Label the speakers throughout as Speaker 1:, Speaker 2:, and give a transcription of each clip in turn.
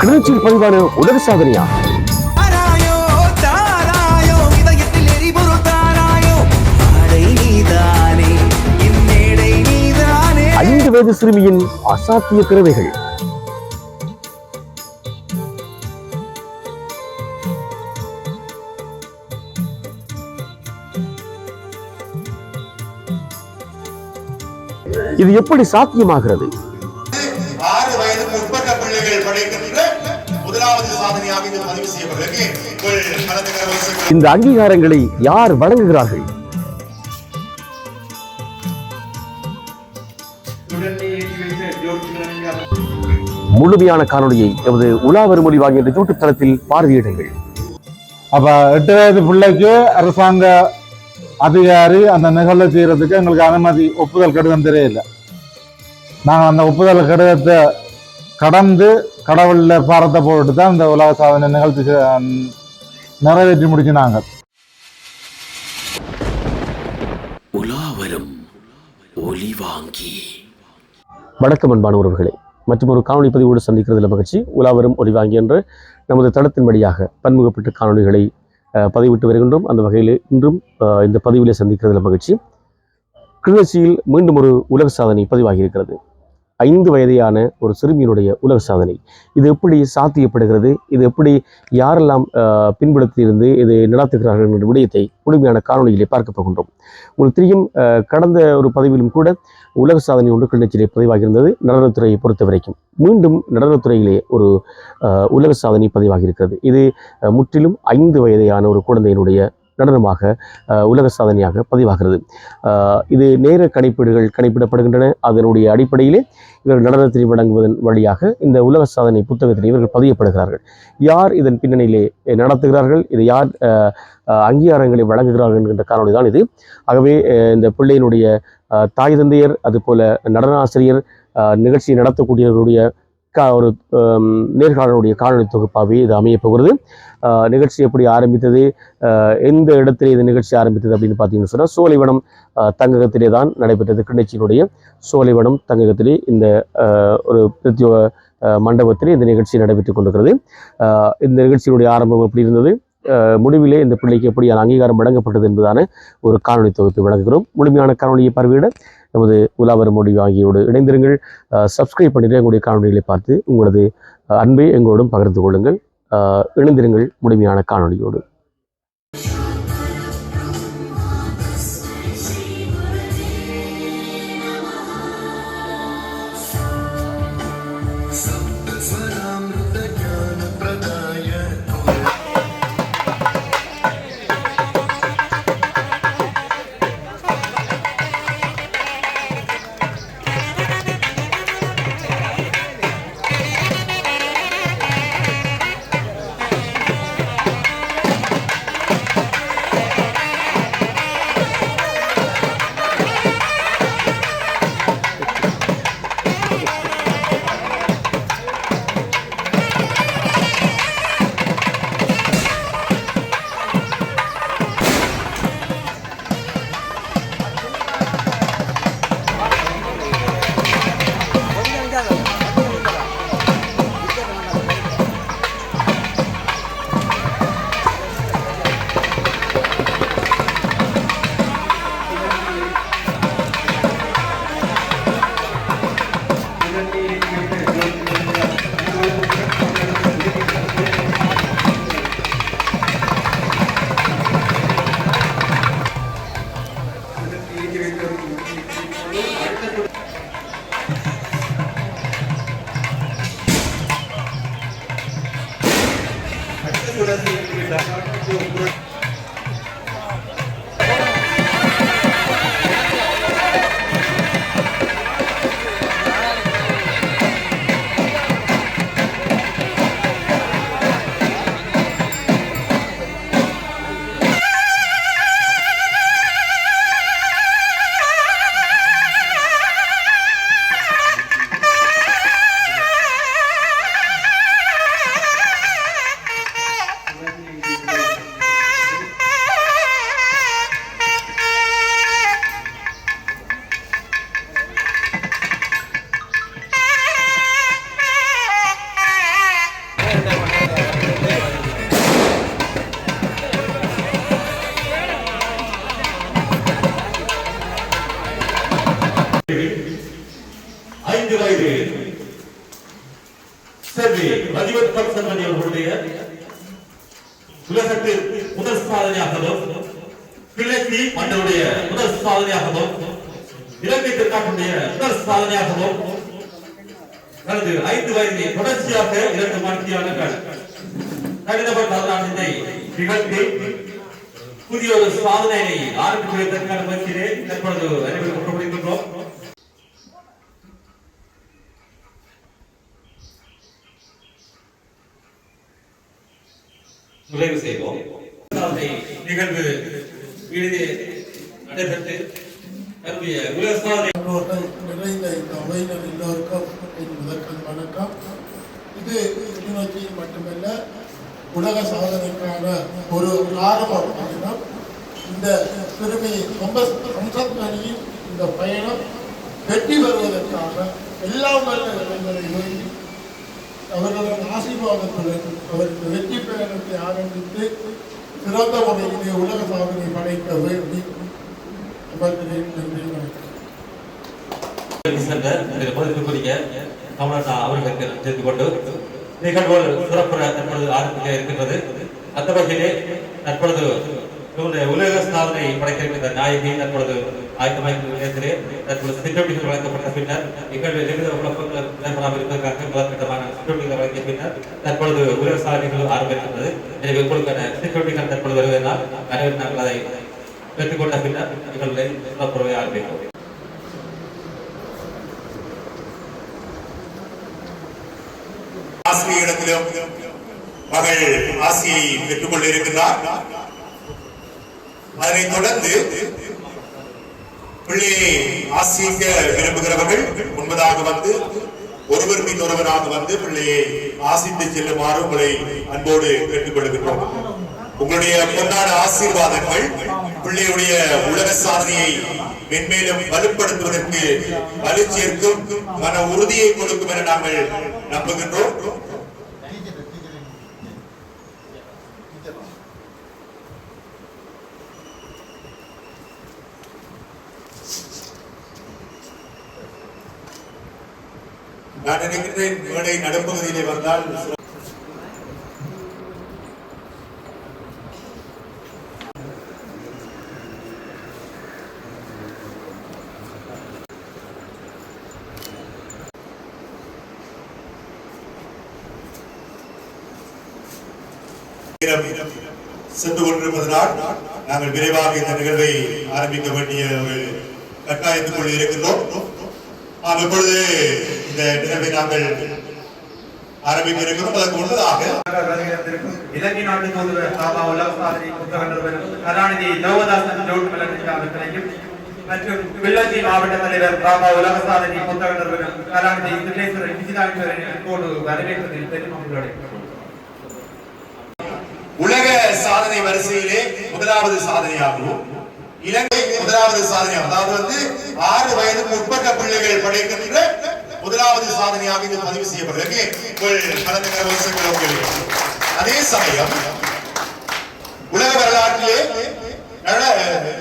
Speaker 1: கிளிநொச்சியில் பதிவான உலக சாதனையா? 5 வயது சிறுமியின் அசாத்திய திறமைகள். இது எப்படி சாத்தியமாகிறது?
Speaker 2: 6 வயதுக்கு உட்பட்ட பிள்ளைகள் படைக்கின்ற முதலாவது சாதனையாக இது பதிவு செய்யப்பட்டிருக்கு. இந்த
Speaker 1: அங்கீகாரங்களை யார் வழங்குகிறார்கள்? முழுமையான காணொலியை எமது உலாவரும் மொழி வாங்கிய யூடியூப் தளத்தில் பார்வையிடுங்கள்.
Speaker 3: அப்ப 8 வயது பிள்ளைக்கு அரசாங்க அதிகாரி அந்த நிகழ்வை செய்யறதுக்கு எங்களுக்கு அனுமதி ஒப்புதல் கடிதம் தெரியல. நாங்கள் அந்த ஒப்புதல் கடிதத்தை கடந்து கடவுள்ல பாரத்தை போட்டு தான் இந்த உலக சாதனை நிகழ்ச்சி நிறைவேற்றி முடிச்சினாங்க.
Speaker 1: உலாவரும் ஒலி வாங்கி. வணக்கம் அன்பான உறவுகளே, மற்றும் ஒரு காணொலி பதிவோடு சந்திக்கிறதுல மகிழ்ச்சி. உலாவரும் ஒலி வாங்கி என்ற நமது தளத்தின் வழியாக பன்முகப்பட்ட காணொலிகளை பதிவிட்டு வருகின்றோம். அந்த வகையில் இன்றும் இந்த பதிவிலே சந்திக்கிறதுல மகிழ்ச்சி. கிளிநொச்சியில் மீண்டும் ஒரு உலக சாதனை பதிவாகி இருக்கிறது. 5 வயதையான ஒரு சிறுமியினுடைய உலக சாதனை. இது எப்படி சாத்தியப்படுகிறது? இது எப்படி யாரெல்லாம் பின்படுத்தியிருந்து இது நடத்துகிறார்கள் என்ற விடயத்தை முழுமையான காணொலியிலே பார்க்க போகின்றோம். உங்களுக்கு தெரியும், கடந்த ஒரு பதிவிலும் கூட உலக சாதனை ஒன்று கிளிநொச்சியிலே பதிவாகியிருந்தது. நடனத்துறையை பொறுத்த வரைக்கும் மீண்டும் நடனத்துறையிலே ஒரு உலக சாதனை பதிவாகி இருக்கிறது. இது முற்றிலும் 5 வயதையான ஒரு குழந்தையினுடைய நடனமாக உலக சாதனையாக பதிவாகிறது. இது நேர கணிப்பிடப்படுகின்றன. அதனுடைய அடிப்படையிலே இவர்கள் நடனத்தை வழங்குவதன் வழியாக இந்த உலக சாதனை புத்தகத்தில் இவர்கள் பதியப்படுகிறார்கள். யார் இதன் பின்னணியிலே நடத்துகிறார்கள், இது யார் அங்கீகாரங்களை வழங்குகிறார்கள் என்கின்ற காரணம் தான் இது. ஆகவே இந்த பிள்ளையினுடைய தாய் தந்தையர், அதுபோல நடன ஆசிரியர், நிகழ்ச்சியை நடத்தக்கூடியவர்களுடைய ஒரு நேர்காணலுடைய காணொலி தொகுப்பாகவே இது அமையப் போகிறது. நிகழ்ச்சி எப்படி ஆரம்பித்தது, எந்த இடத்திலே இந்த நிகழ்ச்சி ஆரம்பித்தது அப்படின்னு பார்த்தீங்கன்னு சொன்னால், சோலைவனம் தங்ககத்திலே தான் நடைபெற்றது. கிளிநொச்சியினுடைய சோலைவனம் தங்ககத்திலே இந்த ஒரு பிரத்யோக மண்டபத்திலே இந்த நிகழ்ச்சி நடைபெற்றுக் கொண்டிருக்கிறது. இந்த நிகழ்ச்சியினுடைய ஆரம்பம் எப்படி இருந்தது, முடிவிலே இந்த பிள்ளைக்கு எப்படியான அங்கீகாரம் வழங்கப்பட்டது என்பதான ஒரு காணொலி தொகுப்பை வழங்குகிறோம். முழுமையான காணொலியை பார்வையிட நமது உலாவரும் மொழி வாங்கியோடு இணைந்திருங்கள். சப்ஸ்கிரைப் பண்ணிட்டு எங்களுடைய காணொலிகளை பார்த்து உங்களது அன்பை எங்களோடும் பகிர்ந்து கொள்ளுங்கள். இணைந்திருங்கள் முழுமையான காணொலியோடு.
Speaker 4: செல்வி ரஜிவத் கம்சன்மணி அவர்களுடைய உலகத்தில் முதல் சாதனையாகவும் கிழக்கு மன்னருடைய முதல் சாதனையாகவும் இலங்கை திருநாட்டுடைய முதல் சாதனையாகவும் தனது 5 வயதில் தொடர்ச்சியாக 2 மணித்தியாளர்கள் தனிநபர் வரலாற்றினை நிகழ்த்தி புதிய ஒரு சாதனையை ஆரம்பித்து வைத்ததற்கான முயற்சியிலே தற்பொழுது அறிவியல் கொண்டு முடிக்கின்றோம். நிறைவு செய்வோம். நிகழ்வு இறுதி நடைபெற்று உலக சாதனை
Speaker 5: நிறைந்த இந்த அவையினர் எல்லோருக்கும் முதற்கண் வணக்கம். இது கிளிநொச்சியில் மட்டுமல்ல, உலக சாதனைக்கான ஒரு ஆரம்ப பயணம். இந்த சிறுமி வம்சத்மணியின் இந்த பயணம் வெற்றி பெறுவதற்காக எல்லாம் வல்ல இளைஞரை வேண்டி அவர்களின் ஆசீர்வாதத்துடன் அவருக்கு வெற்றி பயணத்தை ஆரம்பித்து சிறந்த முறையிலே உலக சாதனை படைக்க வேண்டி அமர்கிறேன். நன்றி, வணக்கம்.
Speaker 4: அவர்களுக்கு தெரிந்து கொண்டு நிகழ்வுகள் சிறப்புற தற்பொழுது ஆரம்பிக்க இருக்கின்றது. அந்த வகையிலே தற்பொழுது உலக சாதனை படைக்க இருக்கின்ற நாயகி தற்பொழுது ஆயத்தமாயிருக்கிறே. தற்பொழுது சிற்றொட்டிகள் வழங்கப்பட்ட பின்னர் நிகழ்வு எவ்வித குழப்பங்கள் நடைபெறாமல் இருப்பதற்காக முதற்கட்டமான சிற்றொட்டிகள் வழங்கிய பின்னர் தற்பொழுது உலக சாதனைகள் ஆரம்பிக்கின்றது. எனவே உங்களுக்கான சிற்றொட்டிகள் தற்பொழுது வருவதனால் அனைவரும் நாங்கள் அதை பெற்றுக்கொண்ட பின்னர் நிகழ்வுகளை சிறப்புறவை ஆரம்பிப்போம்.
Speaker 2: ஆசிரியரிடத்திலும் மகள் ஆசியை பெற்றுக் கொண்டு இருக்கின்றார். அதனைத் தொடர்ந்து பிள்ளையை ஆசிக்க விரும்புகிறவர்கள் முன்பதாக வந்து ஒருவர் பின் ஒருவராக வந்து பிள்ளையை ஆசித்து செல்லுமாறு உங்களை அன்போடு கேட்டுக் கொள்கின்றோம். உங்களுடைய பொன்னான ஆசீர்வாதங்கள் பிள்ளையுடைய உலக சாதனையை மென்மேலும் வலுப்படுத்துவதற்கு வலு சேர்க்கும் மன உறுதியை கொடுக்கும் என நாங்கள் நம்புகின்றோம். நான் நினைக்கிறேன் மேடை நடுப்பகுதியிலே வந்தால் சென்று கொண்டிருப்பதனால் நாங்கள் விரைவாக இந்த நிகழ்வை ஆரம்பிக்க வேண்டிய ஒரு கட்டாயத்துக்குள் இருக்கின்றோம். இப்பொழுது இந்த நிகழ்வை நாங்கள் ஆரம்பிக்க இருக்கிறோம். அதற்கு முன்னதாக
Speaker 6: இலங்கை நாட்டு தூதுவர் பாபா உலக சாதனை புத்தக நிறுவனம் கலாநிதி தேவதாசன் அவர்களையும் மற்றும் வெள்ளச்சி மாவட்ட தலைவர் பாபா உலக சாதனை புத்தக நிறுவனம் கலாநிதி சுரேஸ்வரன் விஜிதாஸ்வரன் வரவேற்பதில் பெருமக்களுடைய
Speaker 2: உலக சாதனை வரிசையிலே முதலாவது சாதனையாகவும் இலங்கை முதலாவது சாதனையாகும். அதாவது 6 வயதுக்கு உட்பட்ட பிள்ளைகள் படைக்கின்ற முதலாவது சாதனையாக இது பதிவு செய்யப்படுகிறது. அதே சமயம் உலக வரலாற்றிலே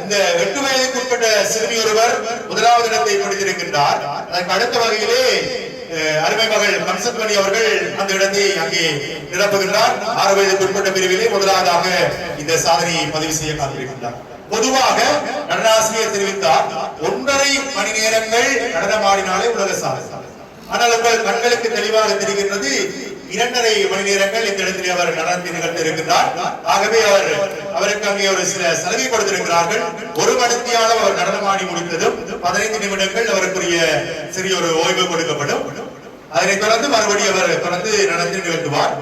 Speaker 2: இந்த 8 வயதுக்கு உட்பட்ட சிறுமி ஒருவர் முதலாவது இடத்தை பிடித்திருக்கின்றார். அதற்கு அடுத்த வகையிலே அருமை மகள் கம்சத்மணி அவர்கள் அந்த இடத்தை அங்கே நிரப்புகின்றார். 6 வயதுக்கு உட்பட்ட பிரிவிலே முதலாவதாக இந்த சாதனையை பதிவு செய்ய காத்திருக்கின்றார். பொதுவாக நடனாசிரியர் தெரிவித்தார் 1.5 மணி நேரங்கள் நடனமாடினாலே உலக சாதனை. ஆனால் உங்கள் கண்களுக்கு தெளிவாக தெரிகின்றது 2.5 மணி நேரங்கள் இந்த இடத்திலே அவர் நடனத்தை நிகழ்த்தி இருக்கின்றார். ஆகவே அவருக்கு அங்கே ஒரு சில சலுகை கொடுத்திருக்கிறார்கள். 1 மணித்தியாலம் அவர் நடனமாடி முடித்ததும் 15 நிமிடங்கள் அவருக்குரிய சிறிய ஒரு ஓய்வு கொடுக்கப்படும். அதனைத் தொடர்ந்து மறுபடியும் அவர் தொடர்ந்து நடத்தி நிகழ்த்துவார்.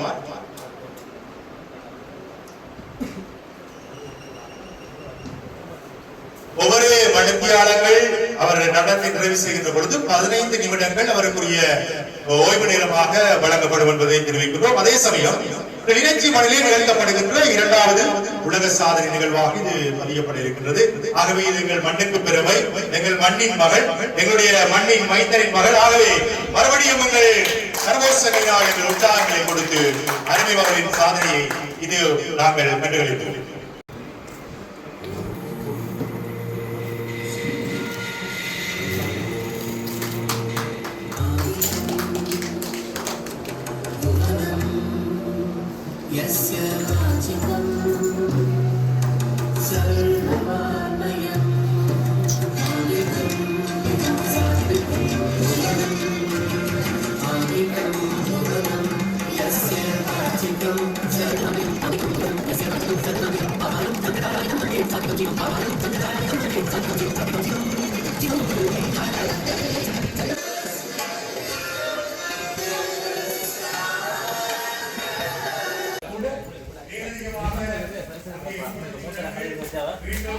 Speaker 2: ஒவ்வொரு மணித்தியாலங்கள் அவர் நடனத்தை நிறைவு செய்கின்ற பொழுது 15 நிமிடங்கள் அவருக்குரிய ஓய்வு நேரமாக வழங்கப்படும் என்பதை தெரிவிக்கிறோம். அதே சமயம் கிளிநொச்சி மண்ணிலே நிகழ்த்தப்படுகின்ற 2வது உலக சாதனை நிகழ்வாக இது பதியப்பட இருக்கின்றது. ஆகவே இது எங்கள் மண்ணுக்கு பெருமை, எங்கள் மண்ணின் மகள், எங்களுடைய மண்ணின் மைந்தரின் மகள். ஆகவே மறுபடியும் எங்கள் சர்வோசனையா என்ற உற்சாகங்களை கொடுத்து அருமை மகளின் சாதனையை இது நாங்கள் கண்டுகளித்தோம்.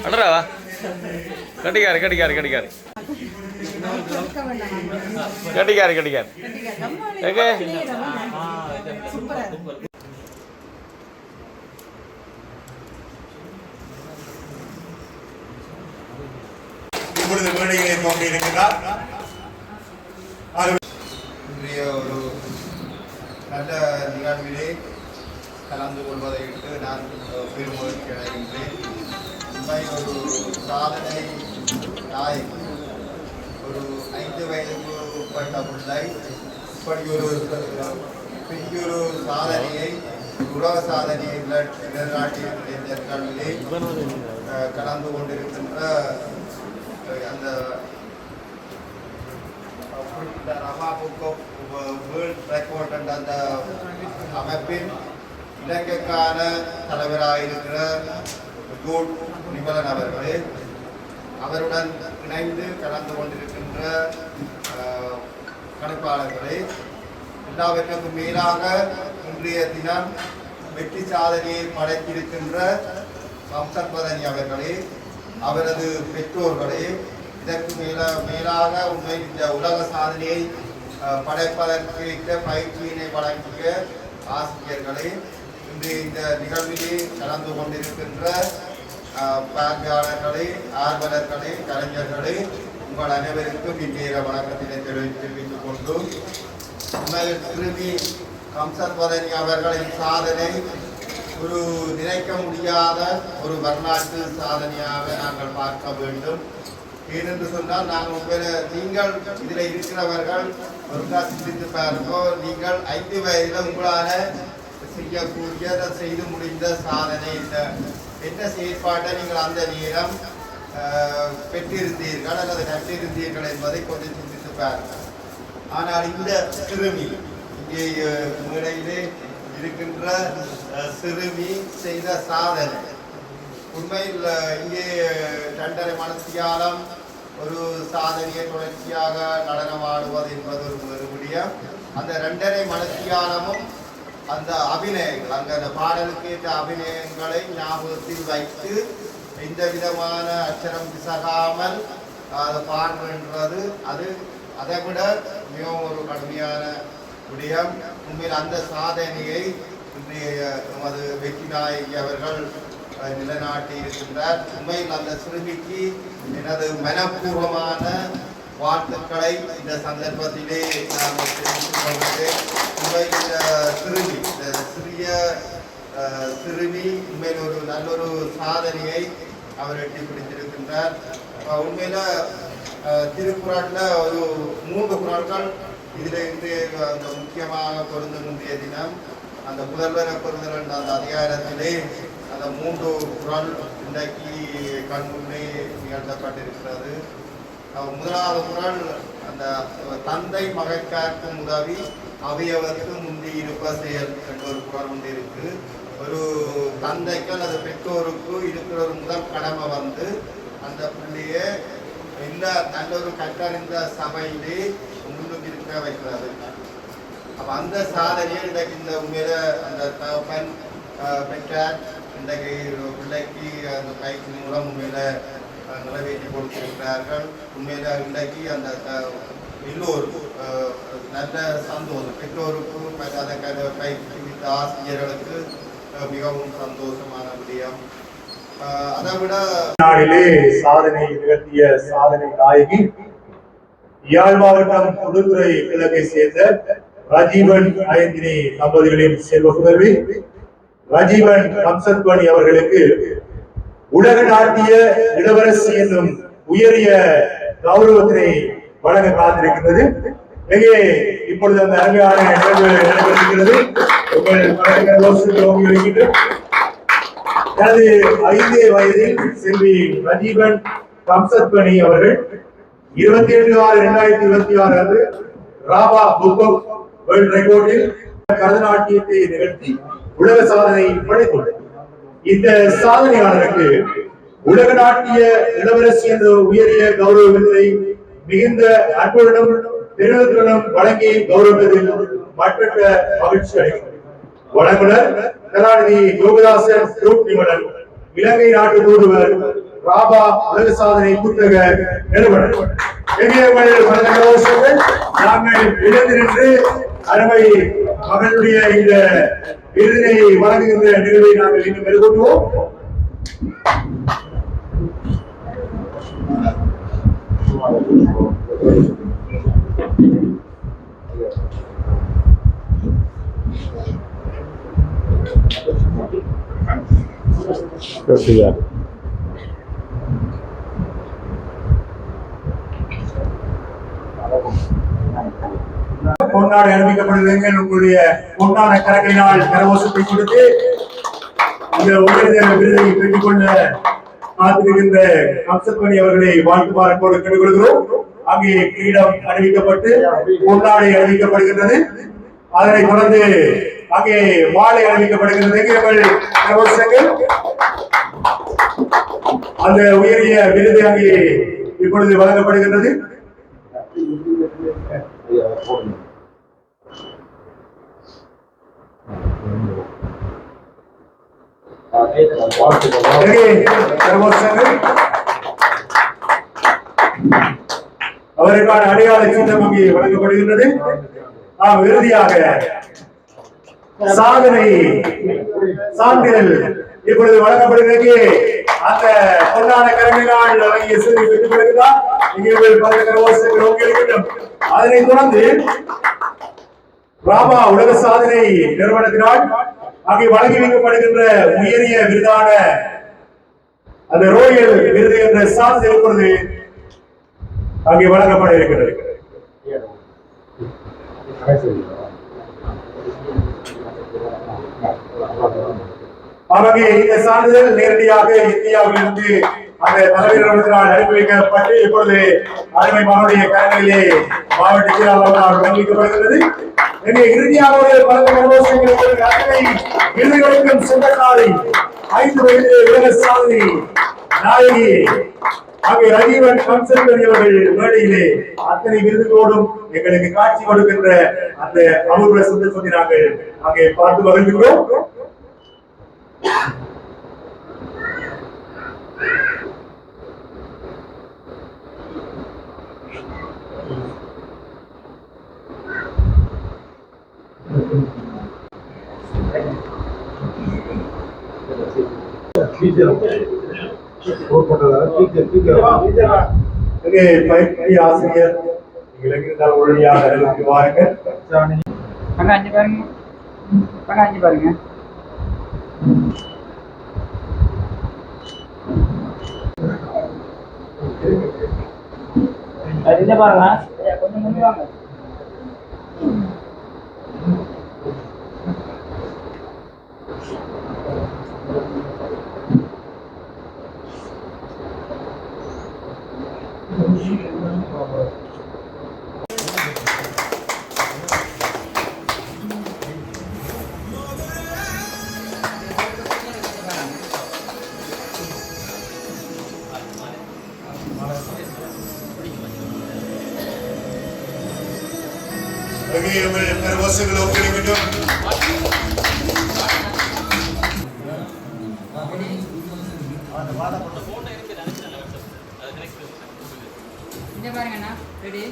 Speaker 1: அடராவா கட்டிக்காரு கட்டிக்காரு கட்டிக்காரு கட்டிக்காரு கட்டிக்காரு எங்க
Speaker 2: இப்பொழுது மேடையிலே தோன்றியிருக்கிறார்.
Speaker 7: இன்றைய ஒரு நல்ல நிகழ்விலே கலந்து கொள்வதையிட்டு நான் பெருமகிழ்ச்சி அடைகின்றேன். ஒரு சாதனை நாயகி, ஒரு 5 வயதுக்கு உட்பட்ட பிள்ளை இப்படி ஒரு பெரியொரு சாதனையை, உலக சாதனையை நிலைநாட்டிய நிகழ்விலே கலந்து கொண்டிருக்கின்ற அந்த வேர்ல்ட் ரெக்கார்ட் என்ற அந்த அமைப்பின் இலங்கைக்கான தலைவராக இருக்கிற ஜோட் நிமலன் அவர்களே, அவருடன் இணைந்து கலந்து கொண்டிருக்கின்ற கணக்காளர்களே, எல்லாவற்றுக்கும் மேலாக இன்றைய தினம் வெற்றி சாதனையை படைத்திருக்கின்ற வம்சத்வதனி அவர்களே, அவரது பெற்றோர்களே, இதற்கு மேலாக உண்மை இந்த உலக சாதனையை படைப்பதற்கு பயிற்சியினை வழங்கிய ஆசிரியர்களே, இன்று இந்த நிகழ்விலே கலந்து கொண்டிருக்கின்ற பார்வையாளர்களே, ஆர்வலர்களே, கலைஞர்களே, உங்கள் அனைவருக்கும் இந்நேர வணக்கத்தினை தெரிவித்துக் கொண்டு, உண்மையில் திரும்பி வம்சத்வதனி அவர்களின் சாதனை ஒரு நினைக்க முடியாத ஒரு வரலாற்று சாதனையாக நாங்கள் பார்க்க வேண்டும். ஏனென்று சொன்னால் நாங்கள் நீங்கள் இதில் இருக்கிறவர்கள் ஒரு சிந்தித்து பாருங்கோ, நீங்கள் 5 வயதில் உங்களால் செய்யக்கூடிய செய்து முடிந்த சாதனை என்ன செயற்பாட்டை நீங்கள் அந்த நேரம் பெற்றிருந்தீர்கள் அல்லது கற்றிருந்தீர்கள் என்பதை கொஞ்சம் சிந்தித்து பாருங்கள். ஆனால் இந்த சிறுமி இங்கே மேடையிலே இருக்கின்ற சிறுமி செய்த சாதனை உண்மையில் இங்கே 2.5 மணித்தியாலம் ஒரு சாதனையை தொடர்ச்சியாக நடனமாடுவது என்பது ஒரு விடயம். அந்த 2.5 மணித்தியாலமும் அந்த அபிநயங்கள், அந்த பாடலுக்கு ஏற்ற அபிநயங்களை ஞாபகத்தில் வைத்து எந்த விதமான அச்சரம் பிசகாமல் அதை பாடுகின்றது, அது அதை விட மிகவும் ஒரு கடுமையான விடயம். உண்மையில் அந்த சாதனையை இன்றைய நமது வெற்றி நாயகி அவர்கள் நிலைநாட்டி இருக்கின்றார். உண்மையில் அந்த சிறுமிக்கு எனது மனப்பூர்வமான வாழ்த்துக்களை இந்த சந்தர்ப்பத்திலே நான் தெரிவித்துக் கொள்கிறேன். உண்மையில் இந்த சிறுமி, இந்த சிறிய சிறுமி உண்மையில் ஒரு நல்லொரு சாதனையை அவர் எட்டி பிடித்திருக்கின்றார். உண்மையில திருக்குறள்ல ஒரு 3 குறள்கள் இதில் இன்று அந்த முக்கியமாக பொருந்துகின்ற தினம் அந்த புதல்வர பொருந்தல் என்ற அந்த அதிகாரத்திலே அந்த 3 குறள் இன்றைக்கு கண்முன்னே நிகழ்த்தப்பட்டிருக்கிறது. முதலாவது குறள் அந்த தந்தை மகற்கார்க்கும் உதவி அவையவருக்கு முந்தி இருப்ப செயல் என்ற ஒரு குறள் ஒன்று இருக்கு. ஒரு தந்தைக்கு அல்லது பெற்றோருக்கு இருக்கிற ஒரு முதல் கடமை வந்து அந்த பிள்ளையை எல்லா நல்ல ஒரு கற்றறிந்த சபையிலே முன்னுக்கு இருக்க வைக்கிறது. அப்போ அந்த சாதனையை இன்றைக்கு இந்த உண்மையில அந்த தகப்பன் பெற்றார். இன்றைக்கு பிள்ளைக்கு அந்த பயிற்சி மூலம் உண்மையில நிறைவேற்றி கொடுத்திருக்கிறார்கள். உண்மையில இன்றைக்கு அந்த எல்லோருக்கும் நல்ல சந்தோஷம், பெற்றோருக்கும் அதை பயிற்சி ஆசிரியர்களுக்கு மிகவும் சந்தோஷமான விடயம். அதை விட
Speaker 2: நாளிலே சாதனை நிகழ்த்திய சாதனை நாயகி யாழ் மாவட்டம் புதுத்துறை கிழக்கை சேர்ந்த ராஜீவன் அயந்தினி தம்பதிகளின் செல்வ புதல்வி ராஜீவன் வம்சத்வனி அவர்களுக்கு உலக நாட்டிய இளவரசி என்னும் உயரிய கௌரவத்தினை வழங்க காத்திருக்கின்றது. இப்பொழுது அந்த அருமையான நிகழ்வு நடைபெறுகிறது. தனது 5 வயதில் செல்வி ரஜீவன் கம்சத்பனி அவர்கள் 27/6/2026 அன்று ராபா புக் ஆஃப் வேர்ல்ட் ரெக்கார்டில் கரதநாட்டியத்தை நிகழ்த்தி உலக சாதனை படைத்துள்ளார். இந்த சாதனையாளருக்கு உலக நாட்டிய இளவரசி என்ற உயரிய கௌரவ விருதை மிகுந்த அன்புடனும் பெருமிதத்துடனும் வழங்கி கௌரவத்தில் மற்ற மகிழ்ச்சி அடைகிறது. வழங்குனர் கலாநிதி யோகதாசன் நிமலன், இலங்கை நாட்டு தூதுவர், ராபா உலக சாதனை புத்தக நிறுவனர். நாங்கள் எழுந்து நின்று அருமை மகனுடைய இந்த விருதினை வழங்குகின்ற நிகழ்வை நாங்கள் இன்னும் மேற்கொள்வோம். பொன்னாடை அணிவிக்கப்படுவதற்கு உங்களுடைய பொன்னான கரங்களினால் கரகோஷத்தை கொடுத்து இந்த உயர்ந்த விருதை பெற்றுக் கொள்ள காத்திருக்கின்ற கம்சத்பனி அவர்களை வாழ்த்துமாறு கேட்டுக்கொள்கிறோம். அங்கே கிரீடம் அணிவிக்கப்பட்டு பொன்னாடை அணிவிக்கப்படுகின்றது. அதனை தொடர்ந்து அங்கே வாழை அணிவிக்கப்படுகின்றது. அந்த உயரிய விருது அங்கே இப்பொழுது வழங்கப்படுகின்றது. அவருக்கான அடையாள சீட்டம் அங்கே வழங்கப்படுகின்றது. இறுதியாக சாதனை சான்றிதழ் இப்பொழுது வழங்கப்படுகிறது. அந்த பொன்னான கரங்களினால் வழங்கிய செய்தி பெற்றுக் கொடுக்கிறார். அதனைத் தொடர்ந்து ராபா உலக சாதனை நிறுவனத்தினால் அங்கே வழங்கி வைக்கப்படுகின்ற உயரிய விருதான அந்த ரோயல் விருது என்ற சான்றிதழ் இப்பொழுது அங்கே வழங்கப்பட இருக்கிறது. ஆகவே இந்த சான்றிதழ் நேரடியாக இந்தியாவிலிருந்து அந்த தலைவர்களால் அனுப்பி வைக்கப்பட்டு இப்பொழுது அருமை மகனுடைய கரங்களிலே மாவட்ட செயலாளர் வழங்கி வைக்கப்படுகிறது. இறுதியாக விருதுகளுக்கும் சொந்தக்காரி 5 வயதிலே உலக சாதனை நாயகி அங்கே ரஜீவன் கம்சத்பனி அவர்கள் மேடையிலே அத்தனை விருதுகளோடும் எங்களுக்கு காட்சி கொடுக்கின்ற அந்த அமர்வுல சந்தர்ப்பத்தை நாங்கள் அங்கே பார்த்து மகிழ்கிறோம். ஆசிரியர் இலக்கியத்தால் உடனடியாக அறிவித்து வாருங்கள்.
Speaker 8: பாருங்க கொஞ்சம் முன்னாடி வாங்க. பாருங்கண்ணா ரெடி.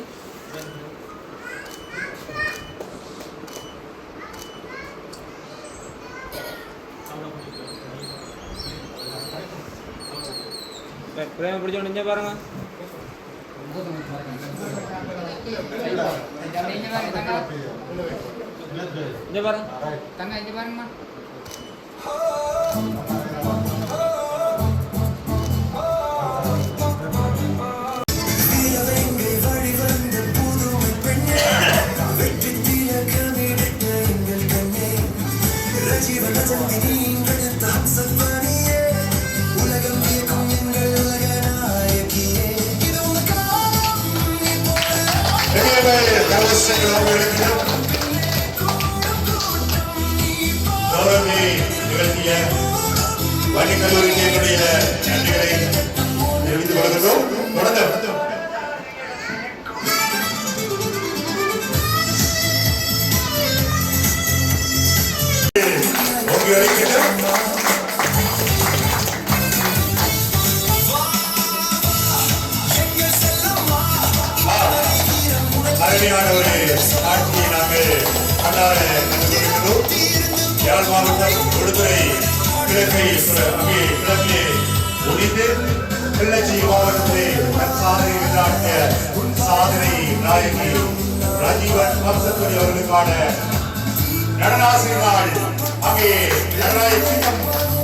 Speaker 8: பிரேம பிடிச்சோன்னு இங்கே பாருங்க. இங்கே பாருங்க தங்க, இங்கே பாருங்கம்மா.
Speaker 2: நிகழ்த்திய வணிக கல்லூரிக்கு என்னுடைய நன்றிகளை தெரிவித்துக் கொள்கிறோம். தொடர்ந்து அருமையான ஒரு காட்சியை நாங்கள் கண்டார கண்டுகொண்டிருக்கிறோம். யாழ் மாவட்டம் விடுதுறை கிழக்கிலே ஒழித்து கிள்ளச்சி மாவட்டத்திலே சாதனை நிகழ்த்திய சாதனை நாயகி ராஜீவன் வம்சத்துறை அவர்களுக்கான நடனாசிரியர் அங்கே நடனாய சின்னம்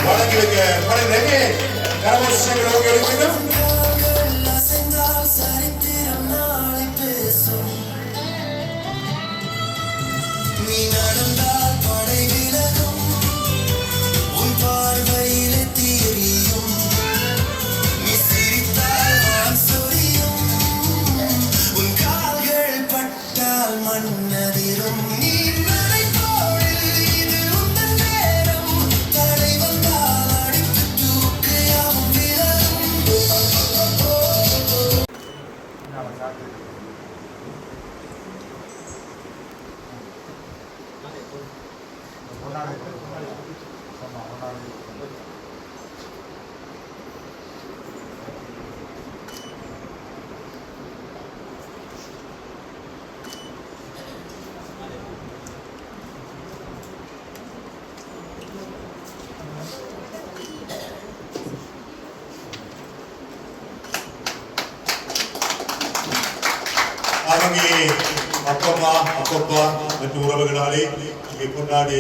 Speaker 2: வழங்கி வைக்கப்படுகிறது. கரகோஷங்கள் எடுக்கணும். அவங்க அப்பா மற்றும் உறவுகளாலே இங்கே கொண்டாடி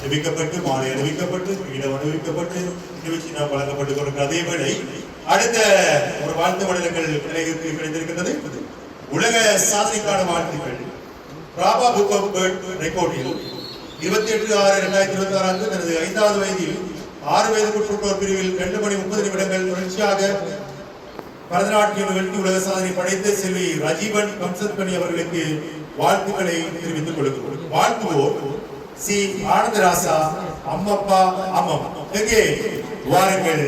Speaker 2: அறிவிக்கப்பட்டு மாலை அறிவிக்கப்பட்டு இடம் அறிவிக்கப்பட்டு நிகழ்ச்சி நாம் வழங்கப்பட்டுக் கொண்டிருக்கிற அதே வேளை அடுத்த ஒரு வாழ்த்து மடல்கள் கிடைத்திருக்கின்றது. உலக சாதனைக்கான வாழ்த்துக்கள். ராபா புக் ஆஃப் வேர்ல்ட் ரெக்கார்டில் 28/6/2026 தனது 5வது வயதில் 6 வயதுக்குட்பட்டோர் பிரிவில் 2 மணி 30 நிமிடங்கள் தொடர்ச்சியாக பரதநாட்டியம் நிகழ்த்தி உலக சாதனை படைத்த செல்வி ராஜீவன் வம்சத்கனி அவர்களுக்கு வாழ்த்துக்களை தெரிவித்துக் கொள்கிறோம். வாழ்த்துவோர் சி ஆனந்தராசா அம்மப்பா அம்மம். எங்கே வாருங்கள்.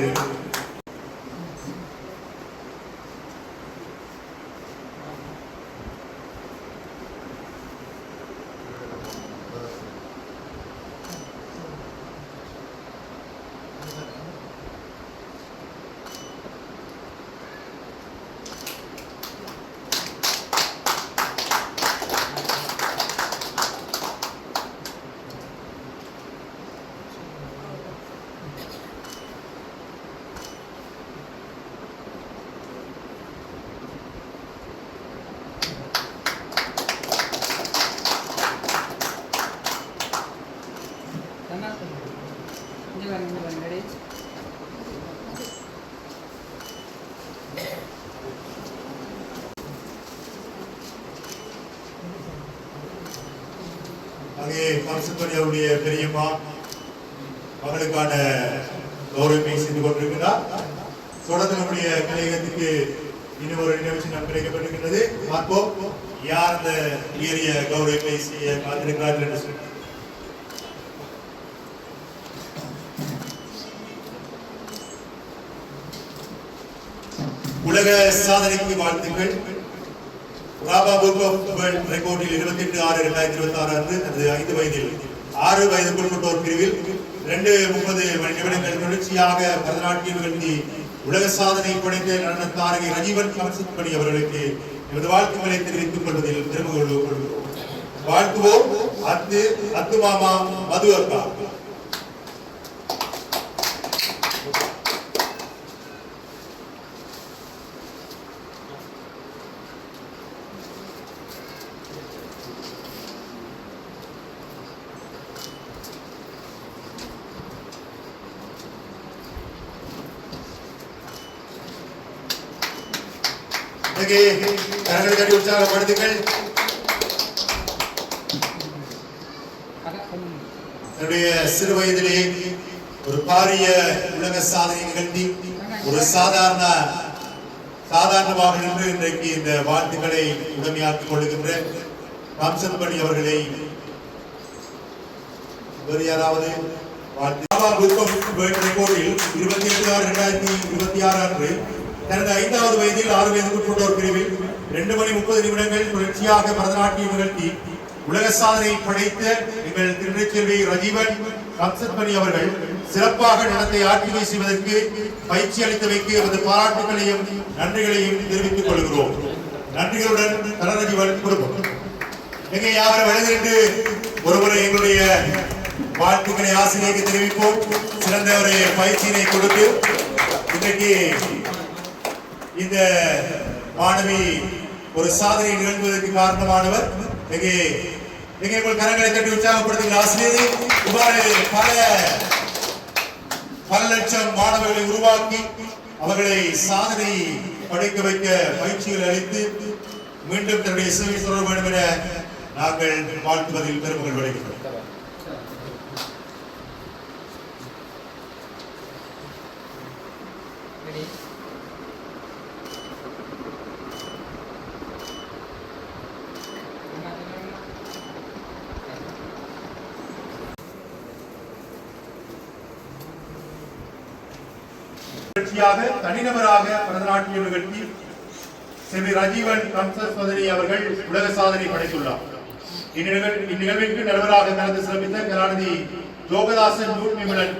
Speaker 2: அங்கே வம்சத்கனி அவருடைய பெரியம்மா மகளுக்கான கௌரவத்தை செய்து கொண்டிருக்கிறார். தொடர்ந்து நம்முடைய கலையகத்துக்கு இன்னும் ஒரு நிகழ்ச்சி நாம் கிடைக்கப்பட்டிருக்கிறது. பார்ப்போம் யார் அந்த உயரிய கௌரவத்தை செய்ய காத்திருக்கிறார்கள் என்று சொல்லி. உலக சாதனைக்கு வாழ்த்துக்கள். ராபா புக் ஆஃப் வேர்ல்ட் ரெக்கார்டில் 28/6/2026 அன்று தனது 5 வயதில் 6 வயதுக்குட்பட்டோர் பிரிவில் 2:30 நிமிடங்கள் தொடர்ச்சியாக பரதநாட்டியம் நிகழ்த்தி உலக சாதனை படைத்த நடன தாரகை ராஜீவன் வம்சத்கனி அவர்களுக்கு எனது வாழ்த்துக்களை தெரிவித்துக் கொள்வதில் பெருமை கொள்கிறோம். வாழ்த்துவோம் அத்து மாமா மது அக்கா. கரங்களை தட்டி உற்சாகப்படுத்துங்கள். தன்னுடைய சிறு வயதிலே ஒரு பாரிய உலக சாதனை நிகழ்த்தி ஒரு சாதாரணமாக நின்று இன்றைக்கு இந்த வாழ்த்துக்களை உடமையாக்கிக் கொள்ளுகின்ற கம்சன்பணி அவர்களை வேறு யாராவது வாழ்த்து 27/6/2026 அன்று தனது 5வது வயதில் 6 வயதுக்குட்பட்டோர் பிரிவில் 2 மணி 30 நிமிடங்கள் தொடர்ச்சியாக பரதநாட்டியம் நிகழ்த்தி உலக சாதனை படைத்த எங்கள் திருநெல்வேலி ரஜீவன் கம்சன்பணி அவர்கள் சிறப்பாக நடத்தை ஆட்சி வீசுவதற்கு பயிற்சி அளித்தமைக்கு எமது பாராட்டுகளையும் நன்றிகளையும் தெரிவித்துக் கொள்கிறோம். நன்றிகளுடன் தனரஜீவன் குடும்பம். எங்கே யாவரும் வழங்கிட்டு ஒருமுறை எங்களுடைய வாழ்த்துக்களை ஆசிரியருக்கு தெரிவிப்போம். சிறந்த ஒரு பயிற்சியினை கொடுத்து இன்றைக்கு இந்த மாணவி ஒரு சாதனை நிகழ்த்துவதற்கு காரணமானவர். எங்கே உங்கள் கரங்களை தட்டி உற்சாகப்படுத்துகிற ஆசிரியர் இவ்வாறு பல லட்சம் மாணவர்களை உருவாக்கி அவர்களை சாதனை படைக்க வைக்க பயிற்சிகள் அளித்து மீண்டும் தன்னுடைய சேவை தொடர வேண்டும் என நாங்கள் வாழ்த்துவதில் பெருமகள் விளைகிறோம். தனிநபராக பரதநாட்டியம் நிகழ்த்தி செல்வி ரஜீவன் கம்சஸ்வதனி அவர்கள் உலக சாதனை படைத்துள்ளார். இந்நிகழ்விற்கு நடுவராக கலந்து சிறப்பித்த கலாநிதி ஜோகதாசன் நூற்மிமலன்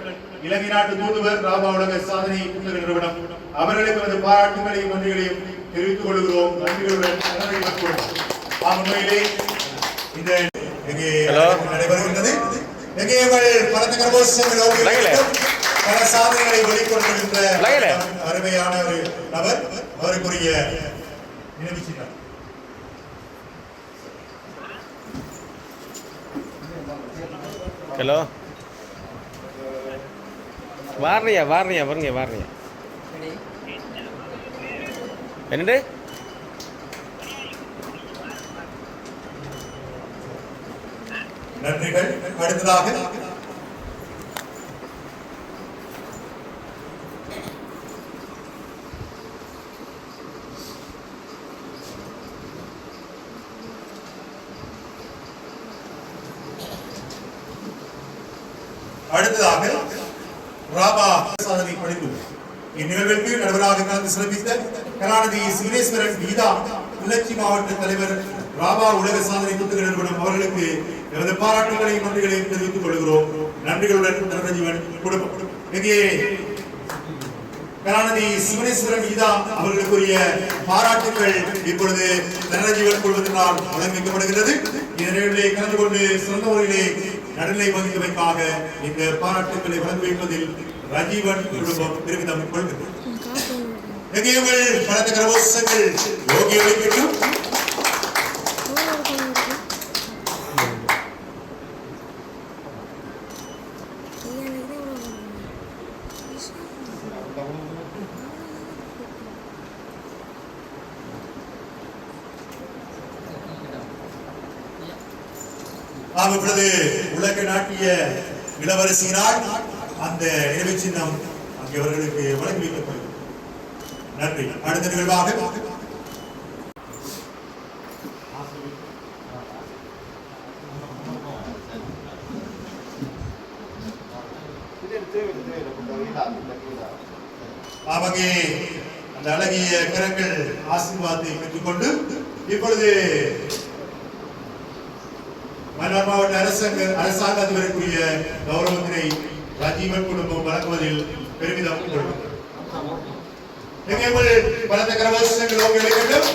Speaker 2: இலங்கை நாட்டு தூதுவர் ராபா உலக சாதனை புத்தக நிறுவனம் அவர்களுக்கு வந்து பாராட்டுகளையும் நன்றிகளையும் தெரிவித்துக் கொள்கிறோம். நன்றிகளுடன் உண்மையிலே இந்த நடைபெறுகின்றது. பல சாதனைகளை வெளிக்கொண்டிருக்கின்ற அருமையான ஒரு நபர். அவருக்குரிய நினைவு சின்னம்.
Speaker 9: ஹலோ வாரியா பாருங்க என்னண்டு
Speaker 2: நன்றிகள். அடுத்ததாக ராபா சாதனை படைத்துள்ளார். இந்நிகழ்விற்கு நடுவராக கலந்து சிறப்பித்த கலாநிதி சிவனேஸ்வரன் கீதா கிளர்ச்சி மாவட்ட தலைவர் ராபா உலக சாதனை புத்தக நிறுவனம் அவர்களுக்கு எமது பாராட்டுகளையும் நன்றிகளையும் தெரிவித்துக் கொள்கிறோம். நன்றிகளுடன் தனரஜீவன் குடும்பம். இங்கே கலாநிதி சிவனேஸ்வரன் கீதா அவர்களுக்குரிய பாராட்டுகள் இப்பொழுது தனரஜீவன் குழுமத்தினால் வழங்கப்படுகிறது. இந்த நிகழ்விலே கலந்து கொண்டு சிறந்த முறையிலே நடுநிலை வகித்தமைக்காக இந்த பாராட்டுகளை வழங்கி வைப்பதில் ரஜீவன் குடும்பம் பெருமிதம் கொள்கிறது. எங்கேயுங்கள் பலத்த கரகோஷங்கள் யோகிகளை பெற்றும் நாம் இப்பொழுது உலக நாட்டிய இளவரசியினால் அந்த நினைவு சின்னம் அங்கே அவர்களுக்கு வழங்கி வைக்கப்படுகிறது. நன்றி. அடுத்த நிகழ்வாக அங்கே அந்த அழகிய கரங்கள் ஆசீர்வாதத்தை பெற்றுக்கொண்டு இப்பொழுது மன்னார் மாவட்ட அரசாங்க அதிபருக்குரிய கௌரவத்தினை ரஜீவன் குடும்பம் வழங்குவதில் பெருமிதம் கொள்கிறது. பலத்த கரகோஷங்கள் யோகிகளை வேண்டும்.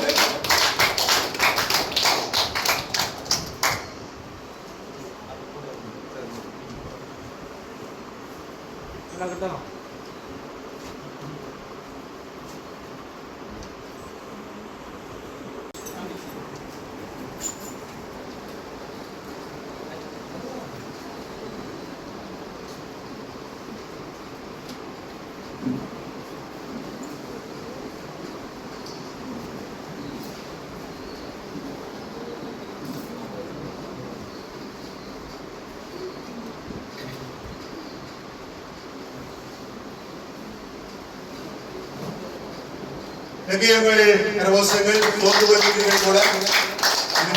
Speaker 2: இங்கே உங்கள் கரகோஷங்கள் தோன்று வருகிறீர்கள் கூட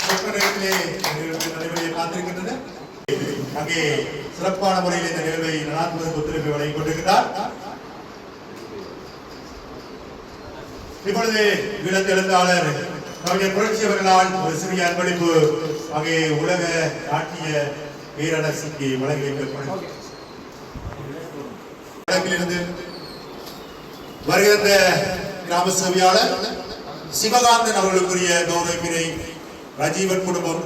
Speaker 2: சொற்ப நேரத்திலே நடைமுறையை காத்திருக்கின்றன. அங்கே சிறப்பான முறையில் இந்த நிகழ்வை நடாத்துவதற்கு ஒத்துழைப்பை வழங்கிக் கொண்டிருக்கிறார். இப்பொழுது ஈழத்து எழுத்தாளர் கவிஞர் புரட்சி அவர்களால் ஒரு சிறிய அன்பளிப்பு அங்கே உலக நாட்டிய பேரரசுக்கு வழங்கி வைக்கப்படும். வடக்கிலிருந்து வருகின்ற கிராம சேவையாளர் சிவகாந்தன் அவர்களுக்குரிய கௌரவினை ரஜீவன் குடும்பம்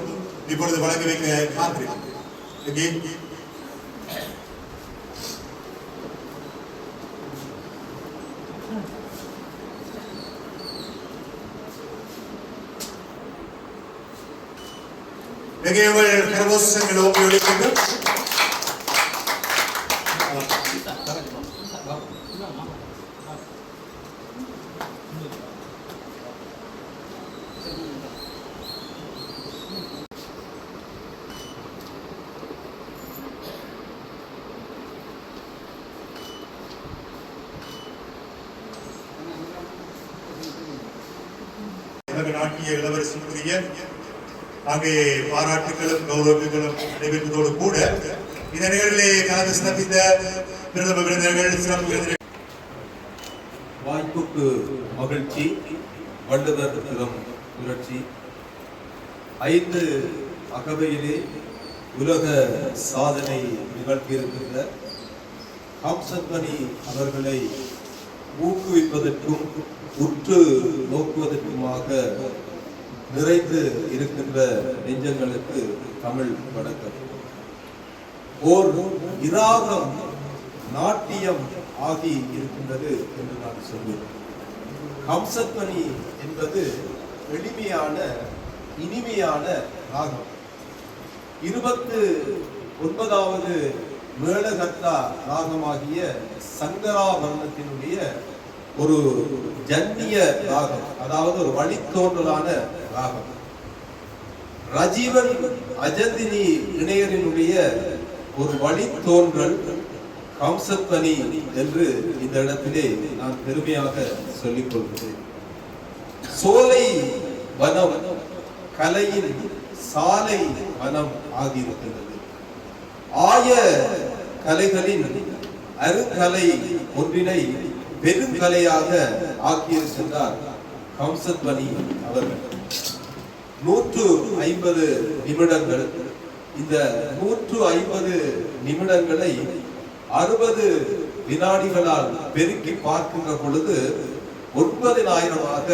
Speaker 2: இப்பொழுது வழங்கி வைக்க காத்திருக்கிறது. கரகோஷங்கள் ஓப்பி ஒழிக்கின்ற நாட்டிய இளவரசிக்குரிய அங்கே பாராட்டுகளும் கௌரவங்களும் நடைபெற்றதோடு கூட இந்த நிகழ்விலே கலந்து சிறப்பித்த பிரதம விருந்தினர்கள் சிறப்பு விருந்தினர்
Speaker 10: வாய்ப்புக்கு மகிழ்ச்சி. வள்ளுவர் தினம் புரட்சி 5 அகவையிலே உலக சாதனை நிகழ்த்தியிருக்கின்ற ஹம்சத்வனி அவர்களை ஊக்குவிப்பதற்கும் உற்று நோக்குவதற்குமாக நிறைந்து இருக்கின்ற நெஞ்சங்களுக்கு தமிழ் வணக்கம். ஓர் இராகம் நாட்டியம் ஆகி இருக்கின்றது என்று நான் சொல்வேன். ஹம்சத்வனி என்பது எளிமையான இனிமையான ராகம். 29வது மேளகர்த்தா ராகமாகிய சங்கராபரணத்தினுடைய ஒரு ஜன்னிய ராகம், அதாவது ஒரு வழித்தோன்றலான ராகம். ரஜீவன் அஜந்தினி இணையரினுடைய ஒரு வழித்தோன்றல் ஹம்சத்வனி என்று இந்த இடத்திலே நான் பெருமையாக சொல்லிக் கொள்கிறேன். சோலை வனம் கலையின் சாலை வனம் ஆகியிருக்கின்றது. ஆய கலைகளின் அருங்கலை ஒன்றினை பெருங்கலையாக ஆக்கியிருக்கின்றார் ஹம்சத்வனி அவர்கள். 150 நிமிடங்கள். இந்த 150 நிமிடங்களை 60 வினாடிகளால் பெருக்கி பார்க்கின்ற பொழுது 90,000ஆக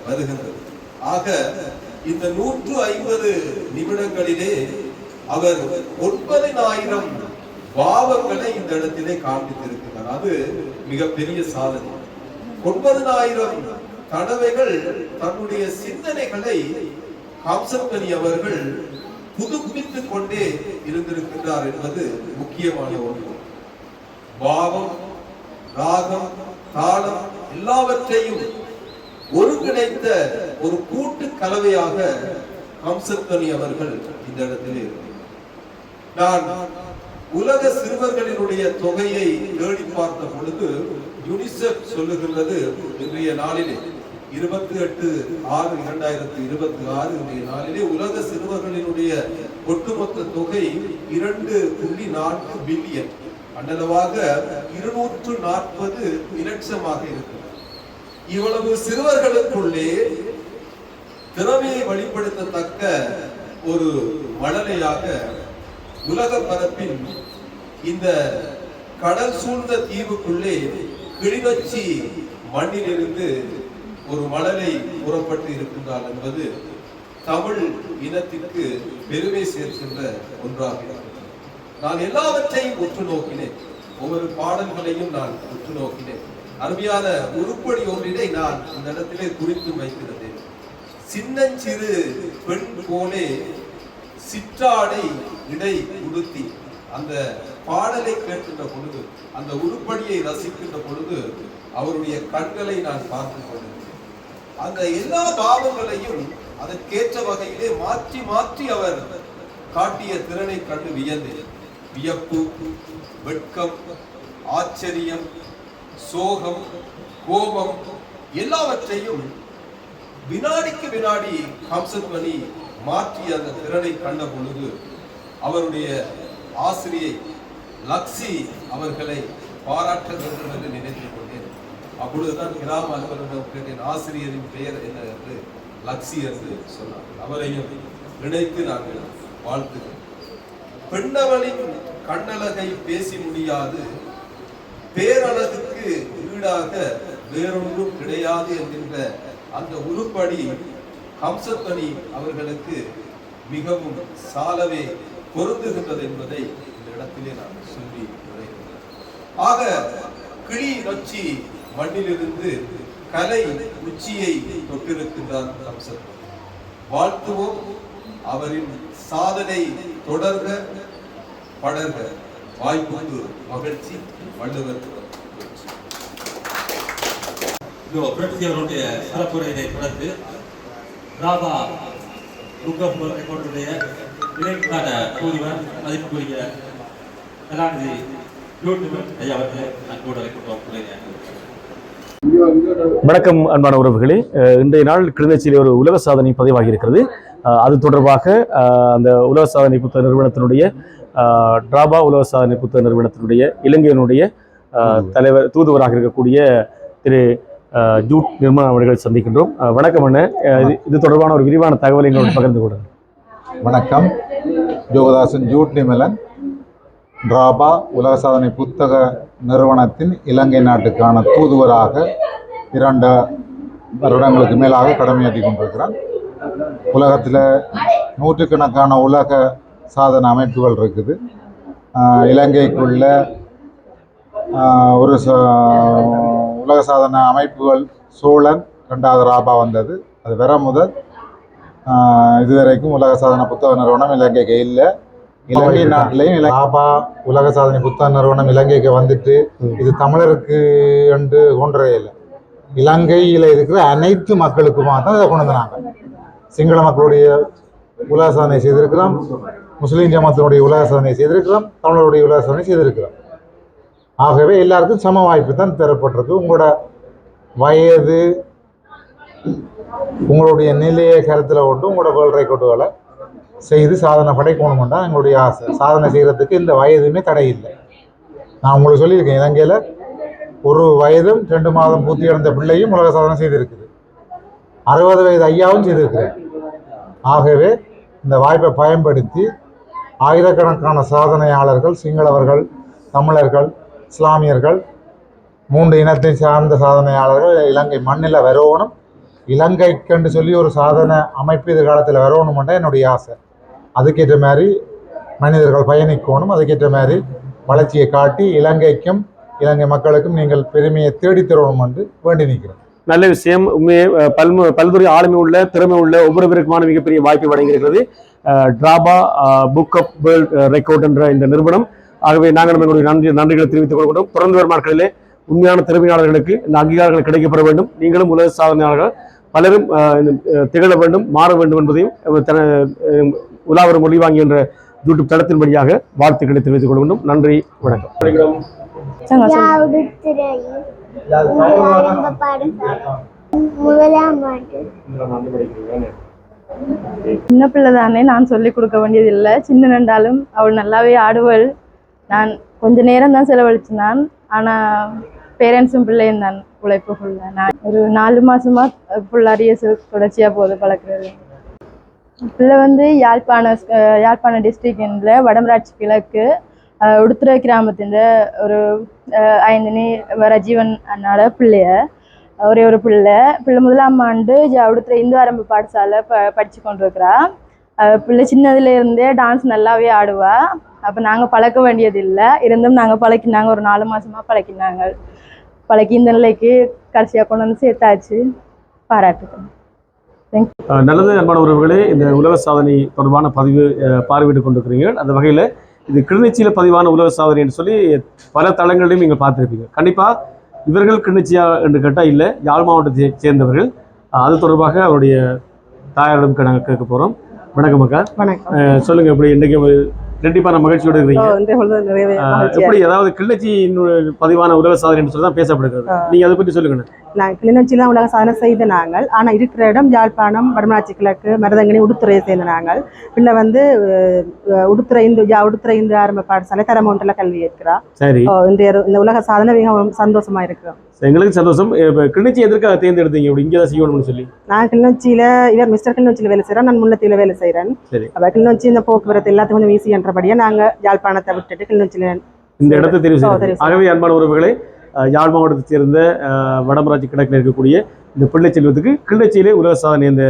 Speaker 10: வருகின்றது. ஆக இந்த 150 நிமிடங்களிலே அவர் 90,000 பாவங்களை இந்த இடத்திலே காண்பித்திருக்கிறார். அது மிகப்பெரிய சாதனை. 90,000 தடவைகள் தன்னுடைய சிந்தனைகளை ஹம்சத்வனி அவர்கள் புதுப்பித்துக் கொண்டே இருந்திருக்கிறார் என்பது முக்கியமான ஒன்று. பாவம், ராகம், தாளம் எல்லாவற்றையும் ஒருங்கிணைத்த ஒரு கூட்டு கலவையாக ஹம்சத்வனி அவர்கள் இந்த இடத்திலே நான் உலக சிறுவர்களினுடைய தொகையை தேடி பார்த்த பொழுது யுனிசெஃப் சொல்லுகின்றது இன்றைய நாளிலே 28/6/2026 இன்றைய நாளிலே உலக சிறுவர்களினுடைய ஒட்டுமொத்த தொகை 2.4 பில்லியன், அண்டளவாக 240 இலட்சமாக இருக்கிறது. இவ்வளவு சிறுவர்களுக்குள்ளே திறமையை வெளிப்படுத்தத்தக்க ஒரு மழலையாக உலக பரப்பில் இந்த கடல் சூழ்ந்த தீவுக்குள்ளே கிளிநொச்சி மண்ணிலிருந்து ஒரு மழலை புறப்பட்டு இருக்கின்றார் என்பது தமிழ் இனத்திற்கு பெருமை சேர்க்கின்ற ஒன்றாக. நான் எல்லாவற்றையும் உற்று நோக்கினேன். ஒவ்வொரு பாடல்களையும் நான் உற்று நோக்கினேன். அருமையான உருப்படி ஒன்றினை நான் இந்த இடத்திலே குறித்து வைத்திருந்தேன். சின்னஞ்சிறு பெண் போலே சிற்றாடை இடை உடுத்தி அந்த பாடலை கேட்கின்ற பொழுது, அந்த உருப்படியை ரசிக்கின்ற பொழுது அவருடைய கண்களை நான் பார்த்து கொண்டேன். அந்த எல்லா பாவங்களையும் அதற்கேற்ற வகையிலே மாற்றி மாற்றி அவர் காட்டிய திறனை கண்டு வியந்தேன். வியப்பு, வெட்கம், ஆச்சரியம், சோகம், கோபம், எல்லாவற்றையும் வினாடிக்கு வினாடி ஹம்சத்வனி மாற்றிய அந்த திறனை கண்ட பொழுது அவருடைய ஆசிரியை லக்ஸி அவர்களை பாராட்ட வேண்டும் என்று நினைத்துக் கொண்டேன். அப்பொழுதுதான் கிராம அலுவலரிடம் கேட்டேன், ஆசிரியரின் பெயர் என்ன என்று. லக்ஸி என்று சொன்னார். அவரையும் நினைத்து நாங்கள் வாழ்த்துகிறோம். பெண்ணவளின் கண்ணழகை பேசி முடியாது, பேரழகுக்கு ஈடாக வேறொன்றும் கிடையாது என்கின்ற அந்த உருப்படி ஹம்சத்வனி அவர்களுக்கு மிகவும் சாலவே பொருந்துகின்றது என்பதை இந்த இடத்திலே நான் சொல்லி உரைக்கிறேன். ஆக கிளி நொச்சி மண்ணிலிருந்து கலை உச்சியை தொட்டிருக்கின்றார் ஹம்சத்வனி. வாழ்த்துவோம். அவரின் சாதனை தொடர்க படர்க. வாய்ப்புக்கு மகிழ்ச்சி. வள்ளுவர்
Speaker 4: புரட்சி அவருடைய சிறப்புரையை தொடர்ந்து ராபா ரெக்கார்டுடைய இலக்கான தூதுவர் மதிப்புக்குரிய கலாநிதி ஐயா அவர்களை அன்போடு அழைக்கின்றோம்.
Speaker 1: வணக்கம் அன்பான உறவுகளே, இன்றைய நாள் கிளிநொச்சியில் ஒரு உலக சாதனை பதிவாகி இருக்கிறது. அது தொடர்பாக அந்த உலக சாதனை புத்தக நிறுவனத்தினுடைய டிராபா உலக சாதனை புத்தக நிறுவனத்தினுடைய இலங்கையினுடைய தலைவர் தூதுவராக இருக்கக்கூடிய திரு ஜூட் நிர்மலா அவர்கள் சந்திக்கின்றோம். வணக்கம் அண்ணன், இது தொடர்பான ஒரு விரிவான தகவலை எங்களோடு பகிர்ந்து கொடுங்க.
Speaker 3: வணக்கம். ஜோகதாசன் ஜூட் நிர்மலன், டிராபா உலக சாதனை புத்தக நிறுவனத்தின் இலங்கை நாட்டுக்கான தூதுவராக 2 வருடங்களுக்கு மேலாக கடமையாற்றி கொண்டிருக்கிறார். உலகத்தில் நூற்றுக்கணக்கான உலக சாதன அமைப்புகள் இருக்குது. இலங்கைக்குள்ள ஒரு உலக சாதன அமைப்புகள் சோழன் 2வது ராபா வந்தது. அது வர முதல் இதுவரைக்கும் உலக சாதன புத்தக நிறுவனம் இலங்கைக்கு இல்லை. இலங்கை நாட்டிலையும் ராபா உலக சாதனை புத்தக நிறுவனம் இலங்கைக்கு வந்துட்டு இது தமிழருக்கு என்று கொன்றே இல்லை. இலங்கையில் இருக்கிற அனைத்து மக்களுக்குமா தான் இதை கொண்டு வந்தாங்க. சிங்கள மக்களுடைய உலக சாதனை செய்திருக்கிறோம், முஸ்லீம் ஜமாத்தினுடைய உலக சாதனை செய்திருக்கிறோம், தமிழருடைய உலக சாதனை செய்திருக்கிறோம். ஆகவே எல்லாருக்கும் சம வாய்ப்பு தான் தரப்பட்டிருக்கு. உங்களோட வயது, உங்களுடைய நிலையை கருத்தில் கொண்டு உங்களோட வேர்ல்ட் ரெக்கார்டுகளை செய்து சாதனை படைக்கணும்னு தான் எங்களுடைய ஆசை. சாதனை செய்கிறதுக்கு இந்த வயதுமே தடை இல்லை. நான் உங்களுக்கு சொல்லியிருக்கேன், இலங்கையில் ஒரு வயதும் 2 மாதம் பூர்த்தி அடைந்த பிள்ளையும் உலக சாதனை செய்திருக்குது. 60 வயது ஐயாவும் செய்திருக்கிறேன். ஆகவே இந்த வாய்ப்பை பயன்படுத்தி ஆயிரக்கணக்கான சாதனையாளர்கள், சிங்களவர்கள், தமிழர்கள், இஸ்லாமியர்கள், 3 இனத்தை சார்ந்த சாதனையாளர்கள் இலங்கை மண்ணில் வரணும். இலங்கைக்குன்னு சொல்லி ஒரு சாதனை அமைப்பு எதிர்காலத்தில் வரணுமென்ற என்னுடைய ஆசை. அதுக்கேற்ற மாதிரி மனிதர்கள் பயணிக்கணும். அதுக்கேற்ற மாதிரி வளர்ச்சியை காட்டி இலங்கைக்கும் இலங்கை மக்களுக்கும் நீங்கள் பெருமையை தேடித்தரணும் என்று வேண்டி நிற்கிறேன்.
Speaker 1: நல்ல விஷயம். உண்மையே பல்துறை ஆளுமை உள்ள திறமை உள்ள ஒவ்வொருவருக்குமான மிகப்பெரிய வாய்ப்பு வழங்கியிருக்கிறது டிராபா புக் ஆஃப் வேர்ல்ட் ரெக்கார்ட் என்ற இந்த நிறுவனம். ஆகவே நாங்கள் எங்களுடைய நன்றிகளை தெரிவித்துக் கொள்கிறோம். தொடர்ந்து வரும் நாட்களிலே உண்மையான திறமையாளர்களுக்கு இந்த அங்கீகாரங்கள் கிடைக்கப்பெற வேண்டும். நீங்களும் உலக சாதனையாளர்கள் பலரும் திகழ வேண்டும், மாற வேண்டும் என்பதையும் உலாவரும் மொழி வாங்கி என்ற யூடியூப் தளத்தின் வழியாக வாழ்த்துக்களை தெரிவித்துக் கொள்ள வேண்டும். நன்றி, வணக்கம்.
Speaker 11: சின்ன பிள்ளை தானே, நான் சொல்லிக் கொடுக்க வேண்டியது இல்லை. சின்ன நண்டாலும் அவள் நல்லாவே ஆடுவள். நான் கொஞ்ச நேரம் தான் செலவழிச்சினான். ஆனால் பேரண்ட்ஸும் பிள்ளையும் தான் உழைப்பு ஃபுல்லாக. நான் ஒரு 4 மாசமா ஃபுல்லாக தொடர்ச்சியாக போகுது பழக்கிறது. பிள்ளை வந்து யாழ்ப்பாண டிஸ்ட்ரிக்ட்ல வடமராட்சி கிழக்கு உடுத்துறை கிராமத்தின் ஒரு 5 ரஜீவன் அண்ணாட பிள்ளைய ஒரே ஒரு பிள்ளை 1ஆம் ஆண்டு உடுத்துறை இந்து ஆரம்ப பாடசாலை படித்து கொண்டிருக்கிறா. பிள்ளை சின்னதுலேருந்தே டான்ஸ் நல்லாவே ஆடுவா. அப்போ நாங்கள் பழக்க வேண்டியதில்லை, இருந்தும் நாங்கள் பழக்கினாங்க. ஒரு 4 மாசமாக பழக்கினாங்க. பழக்கி இந்த நிலைக்கு கடைசியாக கொண்டு வந்து சேர்த்தாச்சு. பாராட்டுக்கிறேன்.
Speaker 1: நல்லது. அன்பான உறவுகளே, இந்த உலக சாதனை தொடர்பான பதிவு பார்வையிட்டு கொண்டிருக்கிறீங்க. அந்த வகையில் இது கிளிநொச்சியில் பதிவான உலக சாதனை என்று சொல்லி பல தளங்களிலும் நீங்கள் பார்த்துருப்பீங்க. கண்டிப்பாக இவர்கள் கிளிநொச்சியா என்று கேட்டால் இல்லை, யாழ் மாவட்டத்தை சேர்ந்தவர்கள். அது தொடர்பாக அவருடைய தாயாரிடம் நாங்கள் கேட்க போகிறோம். வணக்கம் அக்கா.
Speaker 11: வணக்கம்.
Speaker 1: சொல்லுங்கள், எப்படி இன்றைக்கு ரெண்டிப்பான மகிழ்ச்சியோடு இருக்கிறீங்க. எப்படி அதாவது கிளிநொச்சியின் பதிவான உலக சாதனை என்று சொல்லி தான் பேசப்படுகிறது. நீங்க அதை பற்றி சொல்லுங்க.
Speaker 12: நான் கிளிநொச்சியில் உலக சாதனை செய்த நாங்கள், ஆனால் இருக்கிற இடம் யாழ்ப்பாணம், வடமராட்சி கிழக்கு, மருதங்கனி, உடுத்துறையை சேர்ந்த நாங்கள். பின்ன வந்து உடுத்துறை இந்து ஆரம்ப பாடசாலை தரம் ஒன்றில் கல்வி ஏற்கிறோம்.
Speaker 1: சரி,
Speaker 12: இந்த உலக சாதனை மிகவும் சந்தோஷமா இருக்கிறோம்.
Speaker 1: எங்களுக்கு சந்தோஷம். கிளிநொச்சி எதற்காக தேர்ந்தெடுத்தீங்க இப்படி இங்கே தான் செய்யணும்னு சொல்லி?
Speaker 12: நான் கிளிநொச்சியில இவர் மிஸ்டர் கிளிநொச்சியில் வேலை செய்கிறேன், நான் முல்லைத்தீவுல வேலை செய்கிறேன்.
Speaker 1: சரி,
Speaker 12: அப்போ கிளிநொச்சி இந்த போக்குவரத்து எல்லாத்துக்கும் கொஞ்சம் ஈஸி என்றபடியே நாங்கள் யாழ்ப்பாணத்தை விட்டுட்டு கிளிநொச்சியில
Speaker 1: இந்த இடத்தை தெரிவு செய்வோம். ஆகவே அன்பான உறவுகளை, யாழ் மாவட்டத்தைச் சேர்ந்த வடமராட்சி கிழக்கில் இருக்கக்கூடிய இந்த பிள்ளை செல்வத்துக்கு கிளிநொச்சியிலே உலக சாதனை இந்த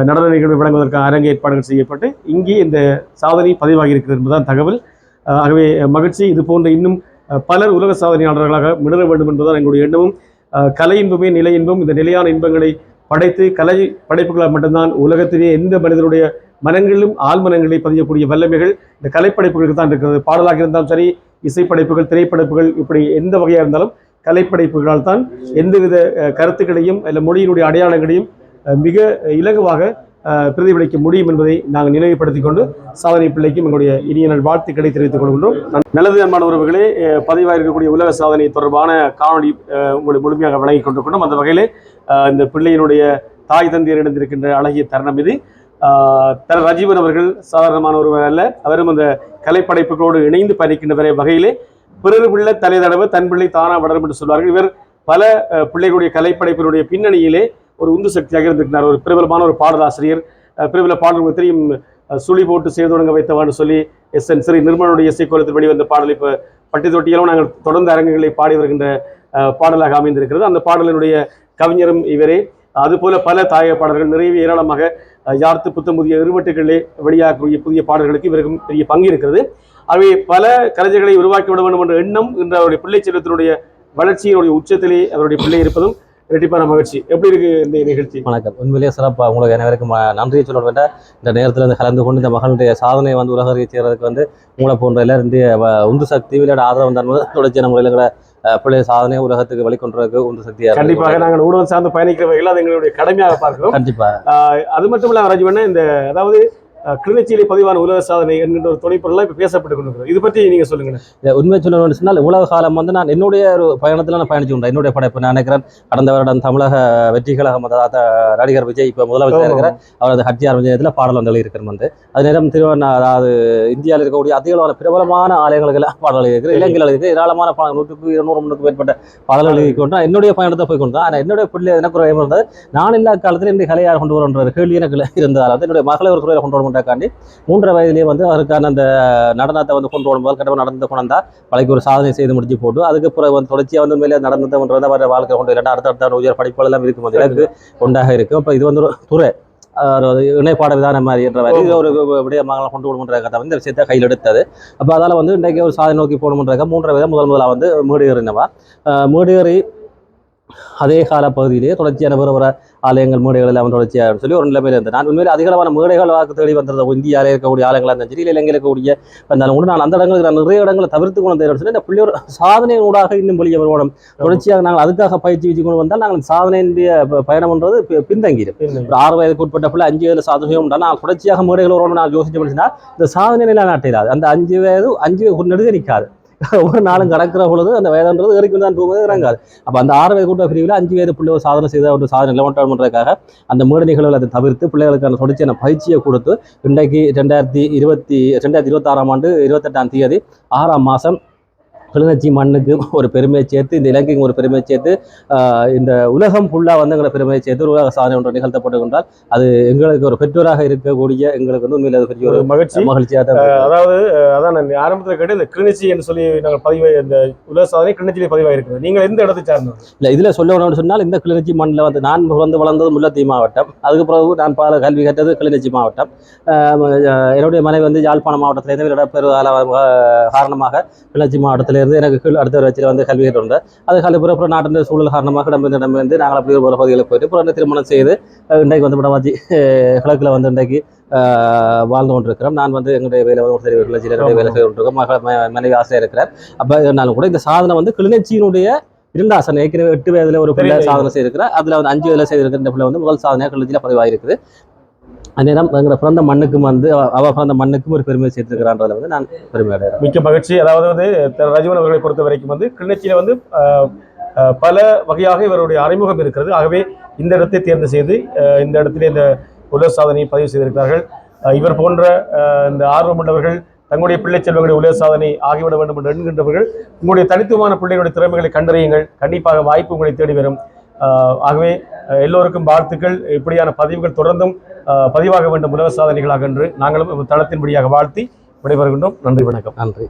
Speaker 1: நடன நிகழ்வு வழங்குவதற்கான அரங்க ஏற்பாடுகள் செய்யப்பட்டு இங்கே இந்த சாதனை பதிவாகி இருக்கிறது என்பதுதான் தகவல். ஆகவே மகிழ்ச்சி. இது போன்ற இன்னும் பலர் உலக சாதனையாளர்களாக மிளற வேண்டும் என்பதுதான் எங்களுடைய எண்ணமும். கலை இன்பமே நிலை இன்பம். இந்த நிலையான இன்பங்களை படைத்து கலை படைப்புகளால் மட்டும்தான் உலகத்திலே எந்த மனிதனுடைய மனங்களிலும் ஆழ்மனங்களை பதியக்கூடிய வல்லமைகள் இந்த கலைப்படைப்புகளுக்கு தான் இருக்கிறது. பாடலாக இருந்தாலும் சரி, இசைப்படைப்புகள், திரைப்படைப்புகள், இப்படி எந்த வகையாக இருந்தாலும் கலைப்படைப்புகளால் தான் எந்தவித கருத்துக்களையும் அல்ல மொழியினுடைய அடையாளங்களையும் மிக இலகுவாக பிரதிபலிக்க முடியும் என்பதை நாங்கள் நினைவுபடுத்திக் கொண்டு சாதனை பிள்ளைக்கும் எங்களுடைய இனிய நாள் வாழ்த்துக்களை தெரிவித்துக் கொள்கின்றோம். நல்லது அன்பான உறவுகளே, பதிவாக இருக்கக்கூடிய உலக சாதனை தொடர்பான காணொலி உங்களை முழுமையாக வழங்கி கொண்டிருக்கணும். அந்த வகையிலே இந்த பிள்ளையினுடைய தாய் தந்தையர் இணைந்திருக்கின்ற அழகிய தருணம் இது. ரஜீவன் அவர்கள் சாதாரணமான ஒருவர் அல்ல. அவரும் அந்த கலைப்படைப்புகளோடு இணைந்து பயணிக்கின்ற வகையிலே பிறர் பிள்ளை தலை தடவை தன் பிள்ளை தானா வளரும் என்று சொல்வார்கள். இவர் பல பிள்ளைகளுடைய கலைப்படைப்பினுடைய பின்னணியிலே ஒரு உந்து சக்தியாக இருந்திருக்கிறார். ஒரு பிரபலமான ஒரு பாடலாசிரியர், பிரபல பாடல்கள் தெரியும். சுழி போட்டு செய்தொடங்க வைத்தவான்னு சொல்லி SN ஸ்ரீ நிர்மலனுடைய இசைக்கோலத்தில் வெளிவந்த பாடல் இப்போ பட்டி தொட்டியெல்லாம் நாங்கள் தொடர்ந்து அரங்குகளை பாடி வருகின்ற பாடலாக அமைந்திருக்கிறது. அந்த பாடலினுடைய கவிஞரும் இவரே. அதுபோல பல தாய பாடல்கள் நிறைய ஏராளமாக யார்த்து புத்தம் புதிய இருவட்டுகளிலே வெளியாகக்கூடிய புதிய பாடல்களுக்கு இவருக்கும் பெரிய பங்கு இருக்கிறது. அவை பல கலைஞர்களை உருவாக்கி விட வேண்டும் என்ற எண்ணம் இன்று அவருடைய பிள்ளை செல்வத்தினுடைய வளர்ச்சியினுடைய உச்சத்திலே அவருடைய பிள்ளை இருப்பதும் ரெட்டிப்பான மகிழ்ச்சி. எப்படி இருக்கு இந்த நிகழ்ச்சி?
Speaker 13: வணக்கம். உண்மையிலேயே சிறப்பாக உங்களுக்கு அனைவருக்கும் நன்றியை சொல்ல வேண்டாம். இந்த நேரத்தில் கலந்து கொண்டு இந்த மகளுடைய சாதனையை உலக அறிய செய்கிறதுக்கு உங்களை போன்ற எல்லாருடைய உந்து சக்தி விளையாட ஆதரவு தான் தொடர்ச்சியான முறையில் பிள்ளை சாதனை உலகத்துக்கு வெளிக்கொண்டுறதுக்கு உந்து சக்தியாக
Speaker 1: கண்டிப்பாக நாங்கள் ஊடகம் சார்ந்து பயணிக்கிற வகையில் அது எங்களுடைய கடமையாக பார்க்கிறோம்.
Speaker 13: கண்டிப்பாக.
Speaker 1: அது மட்டும் இல்லாமல் ராஜீவண்ணா, இந்த அதாவது கிளிநொச்சியிலே பதிவான உலக சாதனை என்கின்ற ஒரு துணைப்பொருளாக இப்போ பேசப்பட்டு கொண்டிருக்கிறது. இது பற்றி நீங்கள் சொல்லுங்க.
Speaker 13: உண்மை சொல்லணும்னு சொன்னால் உலக காலம் நான் என்னுடைய ஒரு பயணத்தில் நான் பயணிச்சு கொண்டேன். என்னுடைய படைப்பு நான் நினைக்கிறேன் கடந்த வருடம் தமிழக வெற்றி கழகம் நடிகர் விஜய் இப்போ முதலமைச்சர் இருக்கிற அவரது ஹட்ஜியார் விஜயத்தில் பாடல் வந்து இருக்கிறது. அது நேரம் அதாவது இந்தியாவில் இருக்கக்கூடிய அதிகளவான பிரபலமான ஆலயங்களுக்கு பாடல்கள் இருக்கிறது. இலங்கையில் இருக்கிற ஏராளமான 100-200 மேற்பட்ட பாடல்கள் கொண்டு என்னுடைய பயணத்தை போய் கொண்டு. ஆனால் என்னுடைய பிள்ளை எனக்கு ஒரு இருந்தது, நான் எல்லா காலத்திலும் இந்த கலையார் கொண்டு வருகின்ற கேள்வி எனக்கு இருந்ததால் என்னுடைய மகளை ஒரு துறையில் கொண்டு வர காண்டி 3 வயதிலேயே அவருக்கான அந்த நடனத்தை கொண்டு வரும்போது கடவுள் நடந்து கொண்டா பழைக்கு ஒரு சாதனை செய்து முடிச்சு போட்டு அதுக்கப்புறம் தொடர்ச்சியாக மேலே நடந்தது வர வாழ்க்கை கொண்டு இல்லைன்னா அடுத்த உயர் படிப்புகள் எல்லாம் இருக்கும்போது எனக்கு உண்டாக இருக்கும். இப்போ இது ஒரு துறை இணைப்பாட விதானம் மாதிரி என்ற மாதிரி ஒரு விடயமாக கொண்டு விடுமன்ற கதை இந்த விஷயத்தை கையில் எடுத்தது. அப்போ அதால் இன்றைக்கு ஒரு சாதனை நோக்கி போகணுன்றக்க 3 வயதாக முதலாக மேடு ஏறினவா. மேடு ஏறி அதே கால பகுதியிலேயே தொடர்ச்சியான வேறு ஆலயங்கள் மேடைகள் எல்லாம் தொடர்ச்சியாக சொல்லி ஒரு நிலைமையில் இருந்தது. நான் உண்மையிலே அதிகளவான மேடைகள் வாக்கு தேடி வந்தது. இந்தியாவில் இருக்கக்கூடிய ஆலயங்களாக இருந்தாலும் சரி, இலங்கையில் இருக்கக்கூடிய வந்தாலும் கூட நான் அந்த இடங்களுக்கு நான் நிறைய இடங்களை தவிர்த்து கொண்டு சொல்லி இந்த பிள்ளையோட சாதனையூடாக இன்னும் வெளியே வருவோம். தொடர்ச்சியாக நாங்கள் அதுக்காக பயிற்சி வச்சு கொண்டு வந்தால் நாங்கள் சாதனையினுடைய பயணம்ன்றது பின்தங்கிடும். ஒரு 6 வயதுக்கு உட்பட்ட பிள்ளை 5 வயதில் சாதனை உண்டா நான் தொடர்ச்சியாக மேடைகள் வருவோம். நான் யோசிச்சு முடிச்சுன்னா இந்த சாதனை நிலை நாட்டிடாது. அந்த 5 வயது நெடுக நிற்காது. ஒரு நாளும் கடக்கிற பொழுது அந்த வயதுன்றது ஏறிக்கு தான் போகும்போது இறங்காது. அப்போ அந்த 6 வயது கூட்ட பிரிவில் 5 வயது பிள்ளை சாதனை செய்த ஒரு சாதனை நிலவட்டம்ன்றதுக்காக அந்த மேடை நிகழ்வுகள் அதை தவிர்த்து பிள்ளைகளுக்கான தொடர்ச்சியான பயிற்சியை கொடுத்து இன்றைக்கு 2026ஆம் ஆண்டு 28ஆம் தேதி 6ஆம் மாதம் கிளிநொச்சி மண்ணுக்கு ஒரு பெருமையை சேர்த்து, இந்த இலங்கைக்கு ஒரு பெருமையை சேர்த்து, இந்த உலகம் ஃபுல்லாக எங்களை பெருமையை சேர்த்து உலக சாதனை ஒன்று நிகழ்த்தப்பட்டு கொண்டால் அது எங்களுக்கு ஒரு பெற்றோராக இருக்கக்கூடிய எங்களுக்கு உண்மையில் அது பெரிய ஒரு மகிழ்ச்சியாக.
Speaker 1: அதாவது அதான் நான் ஆரம்பத்தில் கேட்டு இந்த கிளிநொச்சி என்று சொல்லி நாங்கள் பதிவு இந்த உலக சாதனை கிளிநொச்சியிலே பதிவாக இருக்கிறது. நீங்கள் எந்த இடத்தை சார்ந்தோம்?
Speaker 13: இல்லை, இதில் சொல்லணும்னு சொன்னால் இந்த கிளிநொச்சி மண்ணில் நான் வளர்ந்தது முல்லைத்தீவு மாவட்டம். அதுக்கு பிறகு நான் பல கல்வி கற்றது கிளிநொச்சி மாவட்டம். என்னுடைய மனைவி யாழ்ப்பாணம் மாவட்டத்திலேருந்து பெரு காரணமாக கிளிநொச்சி மாவட்டத்தில் எனக்கு அடுத்த வச்சில் கல்வி கேட்டு அது கல்வி நாட்டின் சூழல் காரணமாக இடம்பெயர்ந்து நாங்கள் அப்படி ஒரு பகுதிகளுக்கு போயிட்டு அப்புறம் திருமணம் செய்து இன்றைக்கு படமாச்சி கிழக்கில் இன்றைக்கு வாழ்ந்து கொண்டிருக்கிறோம். நான் எங்களுடைய வேலை கிளர்ச்சியில் வேலை செய்து கொண்டிருக்கோம். மனைவி ஆசையாக இருக்கிறார். அப்போ இருந்தாலும் கூட இந்த சாதனை கிளிநொச்சியினுடைய 2 ஆசனை ஏற்கனவே 8 வயதில் ஒரு பிள்ளை சாதனை செய்திருக்கிறார். அதில் 5 வயதில் செய்திருக்கிற பிள்ளை முதல் சாதனையாக கிளர்ச்சியில் பதிவாக இருக்குது. அந்நேரம் எங்களை பிறந்த மண்ணுக்கும் வந்து அவ பிறந்த மண்ணுக்கும் ஒரு பெருமையை சேர்த்துக்கிறான்றதுல வந்து நான் பெருமை அடைகிறேன்.
Speaker 1: மிக்க மகிழ்ச்சி. அதாவது வந்து ரஜீவன் அவர்களை பொறுத்த வரைக்கும் வந்து கிளிநொச்சியில் வந்து பல வகையாக இவருடைய அறிமுகம் இருக்கிறது. ஆகவே இந்த இடத்தை தேர்ந்து செய்து இந்த இடத்திலே இந்த உலக சாதனையை பதிவு செய்திருக்கிறார்கள். இவர் போன்ற இந்த ஆர்வமுள்ளவர்கள் தங்களுடைய பிள்ளை செல்வங்களுடைய உலக சாதனை ஆகிவிட வேண்டும் என்று எண்ணுகின்றவர்கள் உங்களுடைய தனித்துவமான பிள்ளைகளுடைய திறமைகளை கண்டறியுங்கள். கண்டிப்பாக வாய்ப்பு உங்களை தேடி வரும். ஆகவே எல்லோருக்கும் வாழ்த்துக்கள். இப்படியான பதிவுகள் தொடர்ந்தும் பதிவாக வேண்டும் உலக சாதனைகளாக என்று நாங்களும் தளத்தின்படியாக வாழ்த்தி விடைபெறுகின்றோம். நன்றி, வணக்கம்.
Speaker 13: நன்றி.